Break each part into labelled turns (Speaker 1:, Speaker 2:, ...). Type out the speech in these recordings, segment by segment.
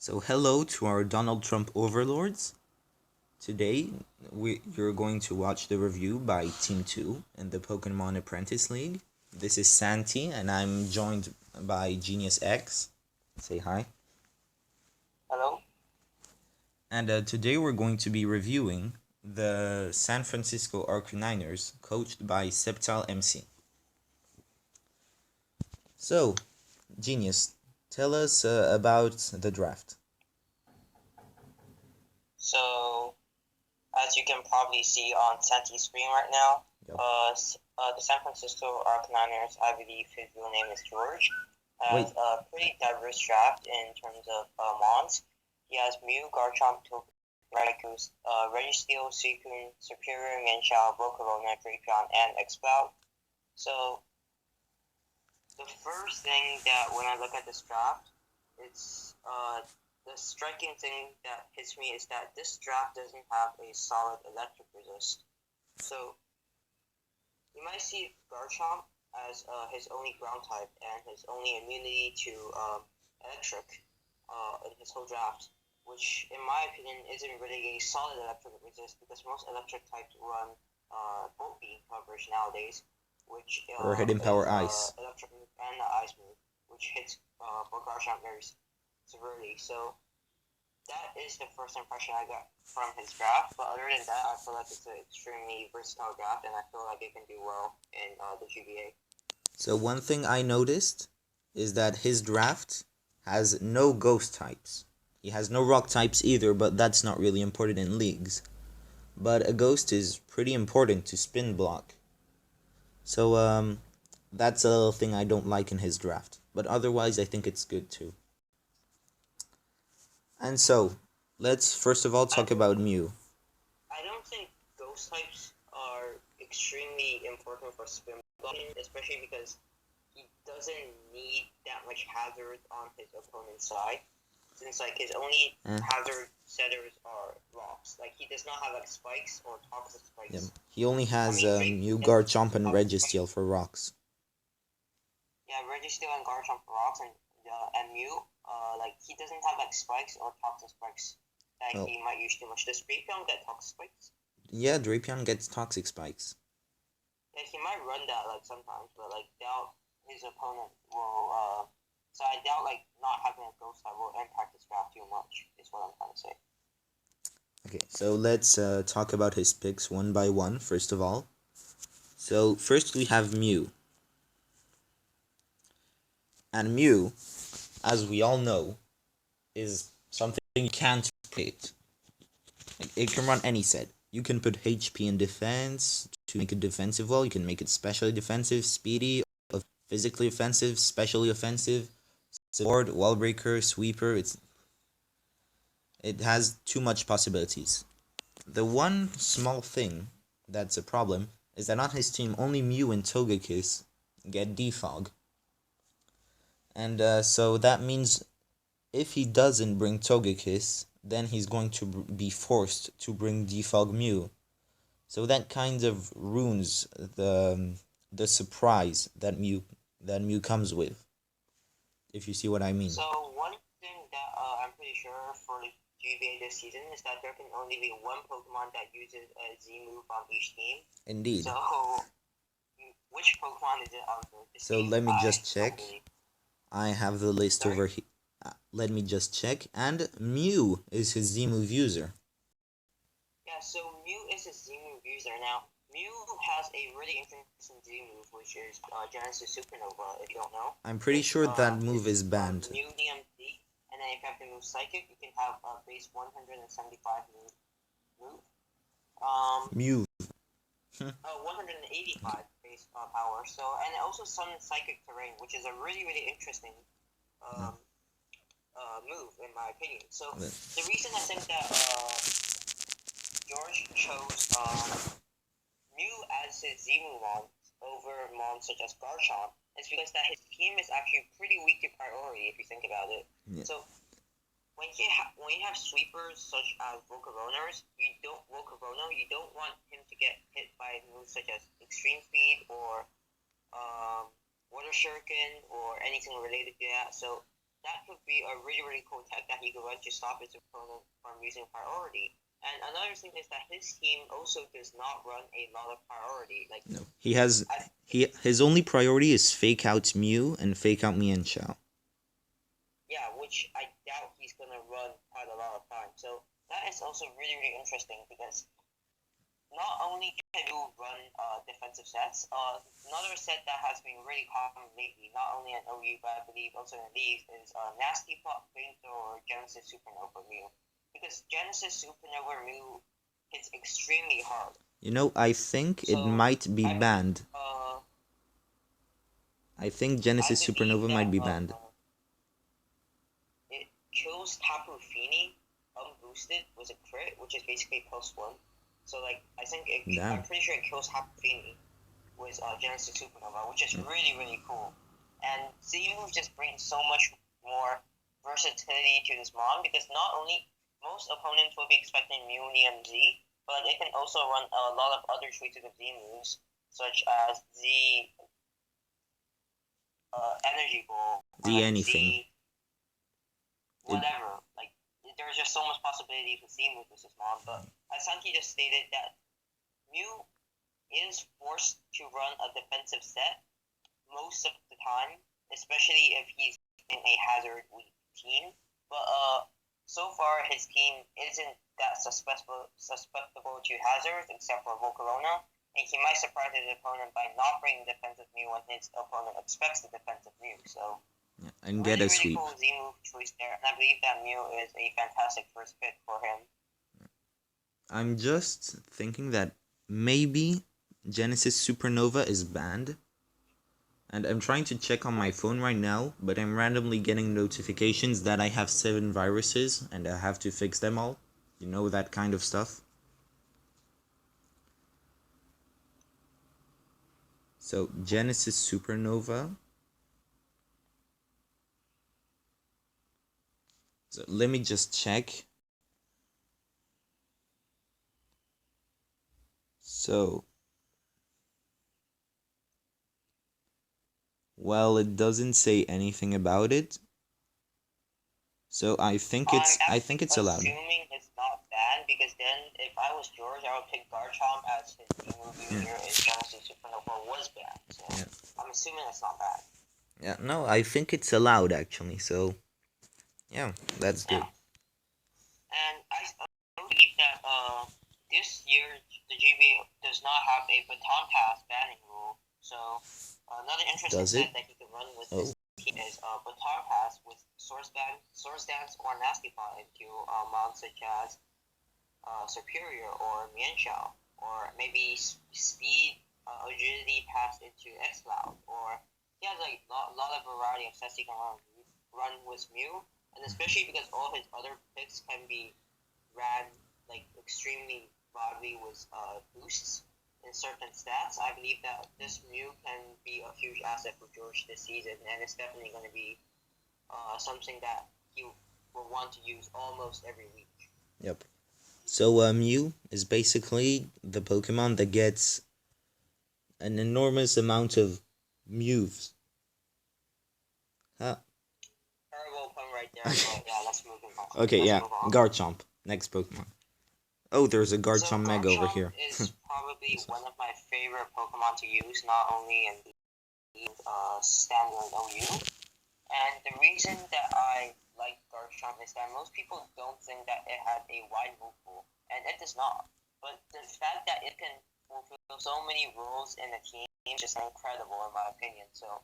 Speaker 1: So hello to our Donald Trump overlords. Today you're going to watch the review by Team 2 in the Pokemon Apprentice League. This is Santi and I'm joined by Genius X. Say hi.
Speaker 2: Hello.
Speaker 1: And today we're going to be reviewing the San Francisco Arcanines coached by Septile MC. So, Genius, tell us about the draft.
Speaker 2: So, as you can probably see on Santi's screen right now,
Speaker 1: Yep.
Speaker 2: the San Francisco Arcanines, I believe his real name is George, has a pretty diverse draft in terms of mons. He has Mew, Garchomp, Raikou, Registeel, Suicune, Superior, Mienshao, Volcarona, Drapion, and Exploud. So, the first thing that when I look at this draft, it's the striking thing that hits me is that this draft doesn't have a solid electric resist. So you might see Garchomp as his only ground type and his only immunity to electric in his whole draft, which in my opinion isn't really a solid electric resist because most electric types run Bolt Beam coverage nowadays, which
Speaker 1: Or Hidden Power Ice.
Speaker 2: Electric move and the Ice move, which hits Garchomp very severely. So that is the first impression I got from his draft. But other than that, I feel like it's an extremely versatile draft, and I feel like it can do well in the GBA.
Speaker 1: So one thing I noticed is that his draft has no ghost types. He has no rock types either, but that's not really important in leagues. But a ghost is pretty important to spin block. So that's a little thing I don't like in his draft. But otherwise I think it's good too. And so, let's first of all talk about Mew.
Speaker 2: I don't think ghost types are extremely important for spin blocking, especially because he doesn't need that much hazard on his opponent's side. Since like his only hazard setters are rocks. Like he does not have like spikes or toxic spikes.
Speaker 1: Yeah. He only has Mew, Garchomp, and Registeel for rocks.
Speaker 2: Yeah, Registeel and Garchomp for rocks and Mew. Like he doesn't have like spikes or toxic spikes that he might use too much. Does Drapion get toxic spikes?
Speaker 1: Yeah, Drapion gets toxic spikes.
Speaker 2: Yeah, he might run that like sometimes, but like doubt his opponent will. So I doubt like not having a ghost type will impact his draft too much. Is what I'm trying to say.
Speaker 1: Okay, so let's talk about his picks one by one. First of all, so first we have Mew. And Mew, as we all know, is something you can't create. Like, it can run any set. You can put HP in defense to make it defensive well. You can make it specially defensive, speedy, physically offensive, specially offensive, support, wall breaker, sweeper. It has too much possibilities. The one small thing that's a problem is that on his team only Mew and Togekiss get defog. And so that means if he doesn't bring Togekiss, then he's going to be forced to bring Defog Mew. So that kind of ruins the surprise that Mew comes with. If you see what I mean.
Speaker 2: So one thing that I'm pretty sure for the GBA this season is that there can only be one Pokemon that uses a Z move on each team.
Speaker 1: Indeed.
Speaker 2: So which Pokemon is it on this
Speaker 1: So
Speaker 2: team?
Speaker 1: let me just check. I have the list over here. Let me just check. And Mew is his Z move user.
Speaker 2: Yeah, so Mew is a Z move user. Now, Mew has a really interesting Z move, which is Genesis Supernova, if you don't know.
Speaker 1: I'm pretty sure that move is banned.
Speaker 2: Mew DMD, and then if you have the move Psychic, you can have base 175 move.
Speaker 1: Mew.
Speaker 2: 185 base power. So, and also Summon Psychic Terrain, which is a really, really interesting move, in my opinion. So, the reason I think that George chose Mew as his Z move over mons such as Garchomp is because that his team is actually pretty weak to priority if you think about it. Yeah. So when you have sweepers such as Volcaronas, you don't want him to get hit by moves such as Extreme Speed or Water Shuriken or anything related to that. So that could be a really cool tech that he could run to stop his opponent from using priority. And another thing is that his team also does not run a lot of priority. Like
Speaker 1: No, his only priority is fake out Mew and fake out Mian Xiao.
Speaker 2: Yeah, which I doubt he's gonna run quite a lot of times. So that is also really interesting because not only can you run defensive sets, another set that has been really common lately, not only in OU but I believe also in League, is Nasty Plot Flamethrower or Genesis Supernova Mew. Because Genesis Supernova Mew hits extremely hard.
Speaker 1: You know, I think it might be banned. I think Genesis Supernova might be banned.
Speaker 2: It kills Tapu Fini unboosted with a crit, which is basically +1. So like I think I'm pretty sure it kills Tapu Fini with Genesis Supernova, which is really cool. And Z-Move just brings so much more versatility to this mon because not only most opponents will be expecting Mew, Neon, Z, but it can also run a lot of other choices of Z moves, such as Z Energy Ball,
Speaker 1: Z anything.
Speaker 2: Z whatever. Like there's just so much possibilities with Z moves with this mon. But as Santi just stated, that Mew is forced to run a defensive set most of the time, especially if he's in a hazard weak team. But so far his team isn't that susceptible to hazards except for Volcarona, and he might surprise his opponent by not bringing defensive Mew when his opponent expects the defensive Mew. So
Speaker 1: and get a sweep.
Speaker 2: Cool Z-move choice there, and I believe that Mew is a fantastic first pick for him.
Speaker 1: I'm just thinking that maybe Genesis Supernova is banned. And I'm trying to check on my phone right now, but I'm randomly getting notifications that I have 7 viruses and I have to fix them all. You know, that kind of stuff. So, Genesis Supernova. So, let me just check. So, well, it doesn't say anything about it. So I think it's allowed.
Speaker 2: I'm assuming it's not banned because then if I was George, I would pick Garchomp as his Z-move user if Genesis Supernova was banned. So I'm assuming it's not bad.
Speaker 1: Yeah, no, I think it's allowed actually. So yeah, that's good.
Speaker 2: And I believe that this year the GBA does not have a baton pass banning rule. So another interesting set that he can run with this team is baton pass with Source Dance or Nasty Plot into mons such as Superior or Mienshao, or maybe Speed Agility passed into X-Cloud, or he has a lot of variety of sets he can run with Mew, and especially because all his other picks can be ran like extremely broadly with boosts in certain stats. I believe that this Mew can be a huge asset for George this season, and it's definitely going to be something that he will want to use almost every week.
Speaker 1: Yep. So Mew is basically the Pokemon that gets an enormous amount of Mews.
Speaker 2: Huh? Terrible pun right there, but yeah, let's move on.
Speaker 1: Okay, Garchomp, next Pokemon. Oh, there's a Garchomp Mega over here.
Speaker 2: Is probably one of my favorite Pokemon to use, not only in the standard OU. And the reason that I like Garchomp is that most people don't think that it has a wide move pool, and it does not. But the fact that it can fulfill so many roles in a team is just incredible in my opinion. So,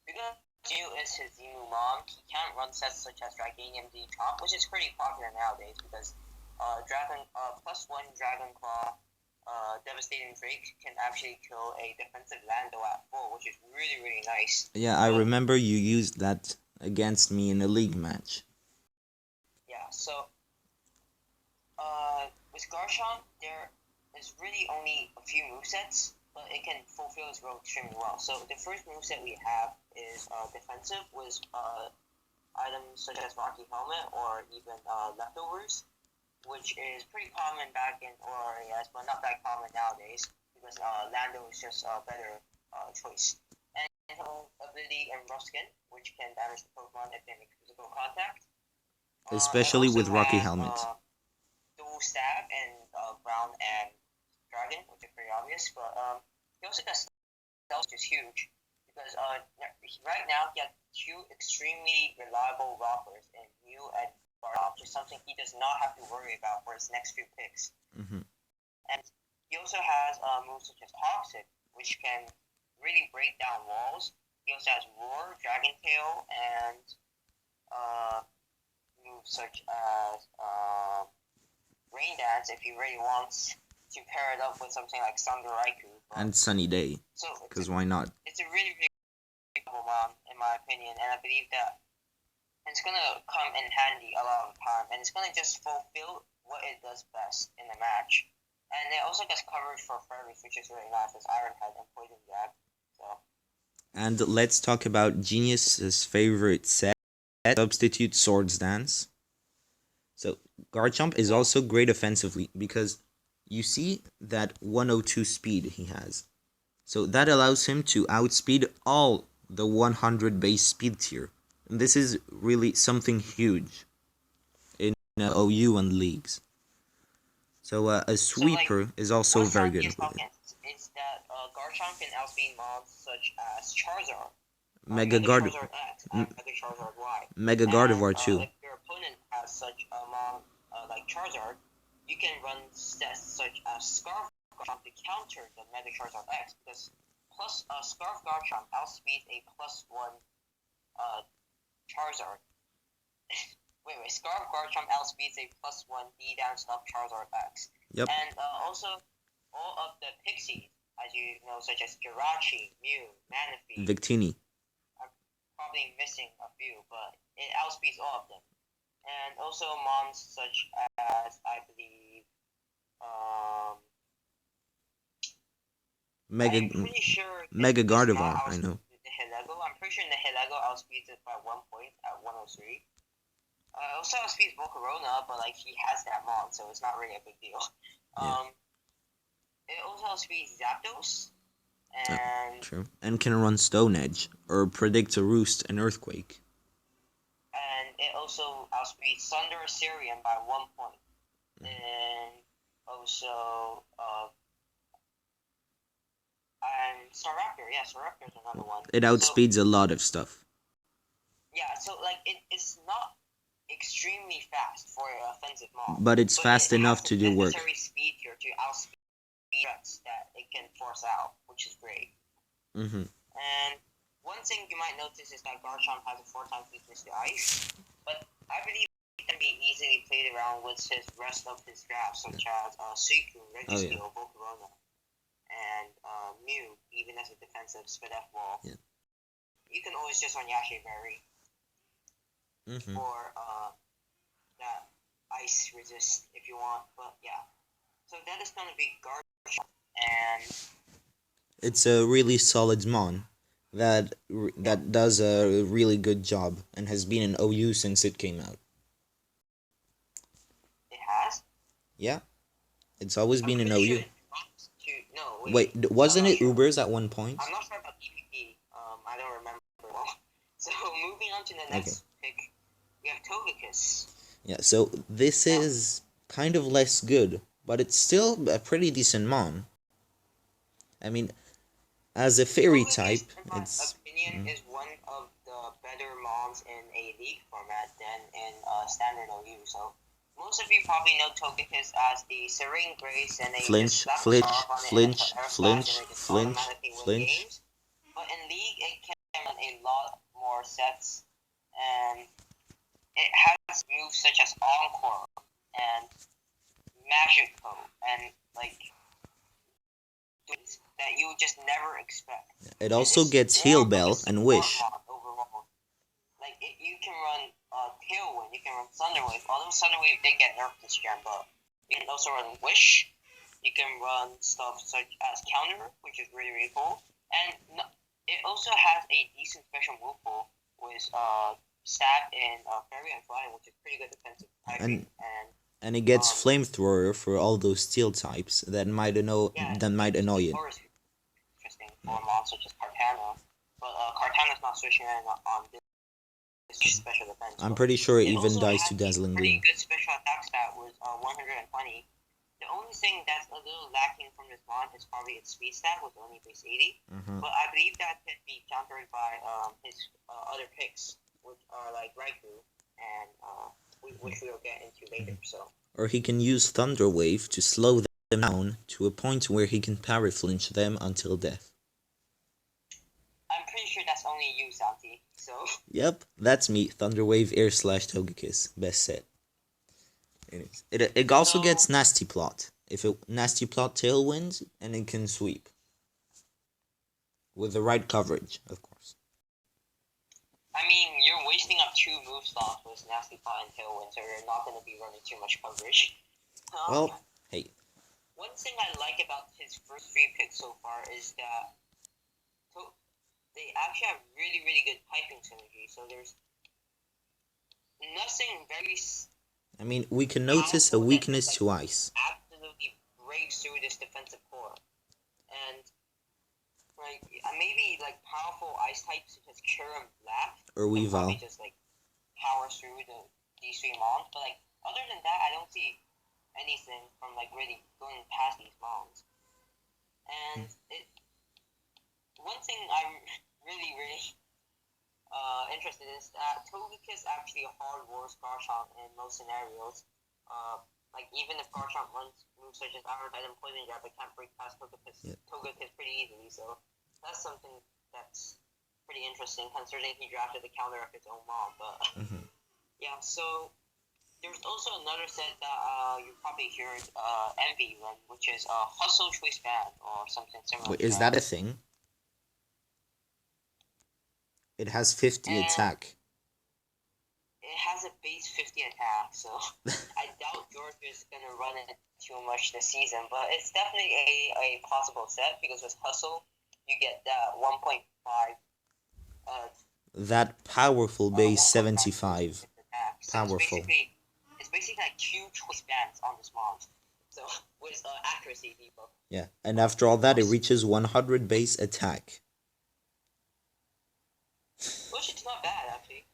Speaker 2: because Mew is his Z-move mom, he can't run sets such as Dragonium Z Chomp, which is pretty popular nowadays because +1 Dragon Claw Devastating Drake can actually kill a defensive Lando at full, which is really nice.
Speaker 1: Yeah, I remember you used that against me in a league match.
Speaker 2: Yeah, so with Garchomp, there is really only a few movesets, but it can fulfill its role extremely well. So the first moveset we have is defensive with items such as Rocky Helmet or even Leftovers, which is pretty common back in ORAS, but not that common nowadays because Lando is just a better choice. And a ability in Rough Skin, which can damage the Pokemon if they make physical contact.
Speaker 1: Especially with Rocky
Speaker 2: has
Speaker 1: Helmet.
Speaker 2: Dual Stab and Ground and Dragon, which is pretty obvious. But he also got Stealth, which is huge. Because right now he has two extremely reliable rockers in Mew and Garchomp, which is something he does not have to worry about for his next few picks.
Speaker 1: Mm-hmm.
Speaker 2: And he also has moves such as Toxic, which can really break down walls. He also has Roar, Dragon Tail, and moves such as Rain Dance if he really wants to pair it up with something like Thunder Raikou.
Speaker 1: And Sunny Day.
Speaker 2: So
Speaker 1: because why not?
Speaker 2: It's a really, really good Mon, in my opinion, and I believe that it's going to come in handy a lot of the time, and it's going to just fulfill what it does best in the match. And it also gets coverage for fairies, which is really nice, as Iron Head and Poison Jab. So.
Speaker 1: And let's talk about Genius's favorite set, Substitute Swords Dance. So Garchomp is also great offensively because you see that 102 speed he has. So that allows him to outspeed all the 100 base speed tier. And this is really something huge in OU and leagues. So a sweeper is also very good with it.
Speaker 2: Is that Garchomp can outspeed mobs such as Charizard,
Speaker 1: Mega
Speaker 2: Charizard X, and Mega Charizard Y.
Speaker 1: Mega Gardevoir too.
Speaker 2: If your opponent has such a mob like Charizard, you can run sets such as Scarf Garchomp to counter the Mega Charizard X, because plus Scarf Garchomp outspeeds a +1 Charizard. Wait, Scarf Garchomp outspeeds a +1 D down stuff Charizard X.
Speaker 1: Yep.
Speaker 2: And also, all of the Pixies, as you know, such as Jirachi, Mew, Manaphy,
Speaker 1: Victini.
Speaker 2: I'm probably missing a few, but it outspeeds all of them. And also mons such as, I believe,
Speaker 1: Mega Gardevoir, I know.
Speaker 2: I'm pretty sure the Nihilego outspeeds it by 1 point at 103. Also outspeeds Volcarona, but like he has that mon, so it's not really a big deal.
Speaker 1: Yeah.
Speaker 2: It also outspeeds Zapdos, and
Speaker 1: true, and can run Stone Edge or predict a Roost and Earthquake.
Speaker 2: And it also outspeeds Thunder Assyrian by 1 point, and also and Staraptor. Yeah, Staraptor is another one.
Speaker 1: It outspeeds a lot of stuff.
Speaker 2: Yeah, so like it's not extremely fast for an offensive mob,
Speaker 1: but it's fast enough to do work.
Speaker 2: Necessary speed here to outspeed threats that it can force out, which is great.
Speaker 1: Mm-hmm.
Speaker 2: And one thing you might notice is that Garchomp has a 4-time weakness to ice, but I believe it can be easily played around with his rest of his drafts, such as Suicune, Registeel, Volcarona, and Mew, even as a defensive Spidef wall.
Speaker 1: Yeah.
Speaker 2: You can always just run Yashi Berry.
Speaker 1: Mm-hmm.
Speaker 2: Or that ice resist if you want, but yeah. So that is going to be Garchomp, and
Speaker 1: it's a really solid mon that does a really good job and has been in OU since it came out.
Speaker 2: It has?
Speaker 1: Yeah, it's always been in OU.
Speaker 2: Sure wait,
Speaker 1: wasn't it Ubers at one point?
Speaker 2: I'm not sure about EVP. I don't remember well. So moving on to the next pick, we have Togekiss.
Speaker 1: Yeah, so this is kind of less good, but it's still a pretty decent mon. I mean, as a fairy type,
Speaker 2: in my opinion, is one of the better mons in a league format than in standard OU. So most of you probably know Togekiss as the Serene Grace and a
Speaker 1: flinch. But
Speaker 2: in league, it can run a lot more sets, and it has moves such as Encore and Magico and like that you would just never expect.
Speaker 1: It also gets Heal Bell and Wish.
Speaker 2: Overall. Like you can run Tailwind, you can run Thunderwave. Although Thunderwave did get nerfed this gen, but you can also run Wish. You can run stuff such as Counter, which is really, really cool. And it also has a decent special move pool with Stab and Fairy and Flying, which is pretty good defensive typing.
Speaker 1: And it gets Flamethrower for all those steel types that might annoy you.
Speaker 2: Interesting for mobs such as Cartana. but Kartana's not switching on this special defense.
Speaker 1: I'm pretty sure it even
Speaker 2: also
Speaker 1: dies
Speaker 2: had
Speaker 1: to
Speaker 2: a
Speaker 1: Dazzling
Speaker 2: pretty
Speaker 1: Gleam.
Speaker 2: good special attack stat was 120. The only thing that's a little lacking from this mod is probably its speed stat was only base 80. But I believe that can be countered by his other picks, which are like raikou and which we'll get into later. So.
Speaker 1: Or he can use Thunder Wave to slow them down to a point where he can parry flinch them until death.
Speaker 2: I'm pretty sure that's only you, Santi. So.
Speaker 1: Yep, that's me. Thunder Wave Air Slash Togekiss. Best set. It also gets Nasty Plot. If it Nasty Plot Tailwind, and it can sweep. With the right coverage, of course.
Speaker 2: I mean, you're wasting up 2 move slots with Nasty Plot and Tailwind, so you're not going to be running too much coverage.
Speaker 1: Well, hey.
Speaker 2: One thing I like about his first 3 picks so far is that they actually have really, really good piping synergy. So there's nothing very.
Speaker 1: I mean, we can notice a weakness to ice.
Speaker 2: Absolutely breaks through this defensive core, and like maybe like powerful ice types such as Cure and Black,
Speaker 1: or Weavile,
Speaker 2: probably just like power through these 3 mons. But like other than that, I don't see anything from like really going past these mons. And one thing I'm really interested in is that Togekiss actually hard wars Garchomp in most scenarios. Like even if Garchomp runs moves such as Iron Bite and Poison Jab, it can't break past Togekiss pretty easily. So that's something that's pretty interesting considering he drafted the counter of his own mom. But yeah, so there's also another set that you probably heard Envy run, which is Hustle Choice Band or something similar.
Speaker 1: Wait, is that a thing? It has 50 attack.
Speaker 2: It has a base 50 attack, so I doubt George is going to run it too much this season, but it's definitely a possible set because with Hustle, you get that 1.5.
Speaker 1: That powerful base 75.
Speaker 2: So
Speaker 1: powerful.
Speaker 2: It's basically like 2 choice bands on this mod. So with accuracy debuff.
Speaker 1: Yeah, and after all that, it reaches 100 base attack.
Speaker 2: Which is not bad, actually.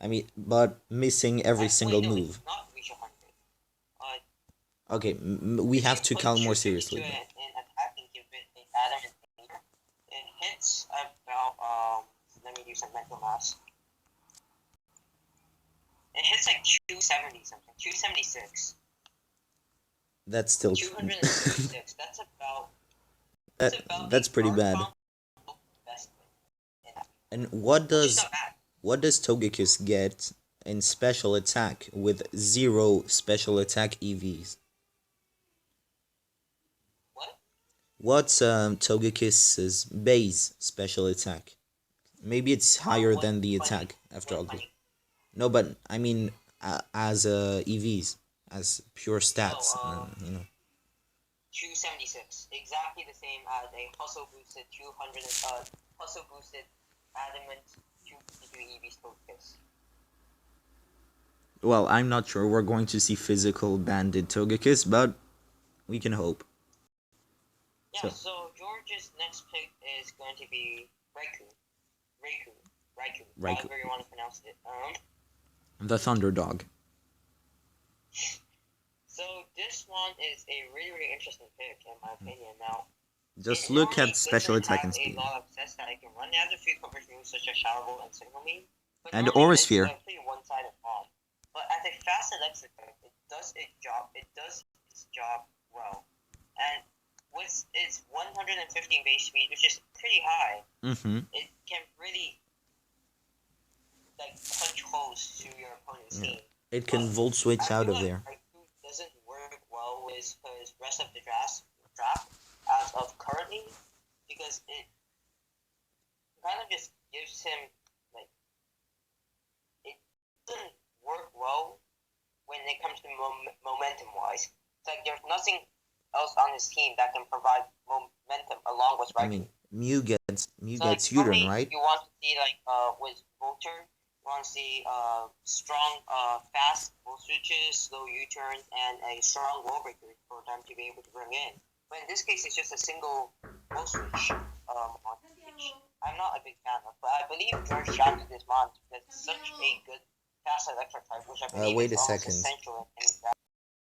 Speaker 1: I mean, but missing every single move.
Speaker 2: Not reach 100.
Speaker 1: Okay, we have to count more seriously.
Speaker 2: It hits about, let me do some mental math. It hits like 270 something, 276.
Speaker 1: That's still
Speaker 2: 276.
Speaker 1: That's pretty bad. And what does Togekiss get in special attack with 0 special attack EVs? What's Togekiss's base special attack? Maybe it's higher than the attack after all. No, but I mean as EVs, as pure stats, you know.
Speaker 2: 276, exactly the same as a hustle boosted 200 hustle boosted adamant 253 EV Togekiss.
Speaker 1: Well, I'm not sure we're going to see physical banded Togekiss, but we can hope.
Speaker 2: Yeah, so George's next pick is going to be Raikou, however you want to pronounce it.
Speaker 1: The Thunder Dog.
Speaker 2: So this one is a really, really interesting pick in my opinion. Now,
Speaker 1: just look at special attack and speed.
Speaker 2: A lot of sets that I can run. It has a few coverage moves such as Shower Bolt and Signal Beam.
Speaker 1: And Aura Sphere.
Speaker 2: It's a pretty one-sided bomb. But as a fast electric type, it does its job well. And with its 115 base speed, which is pretty high, it can really like punch holes through your opponent's team.
Speaker 1: It can volt switch out of there.
Speaker 2: Raikou doesn't work well with his rest of the draft as of currently, because it kind of just gives him like it doesn't work well when it comes to momentum wise. It's like there's nothing else on his team that can provide momentum along with Raikou.
Speaker 1: I mean, Mew gets U-turn, right?
Speaker 2: You want to see like with Volturn, you want to see strong fast volt switches, slow U-turns, and a strong wall breaker for them to be able to bring in. But in this case, it's just a single volt switch. I'm not a big fan of, but I believe George drafted this mod because it's such a good fast electric type, which I believe
Speaker 1: Wait
Speaker 2: is
Speaker 1: a
Speaker 2: almost
Speaker 1: second.
Speaker 2: essential in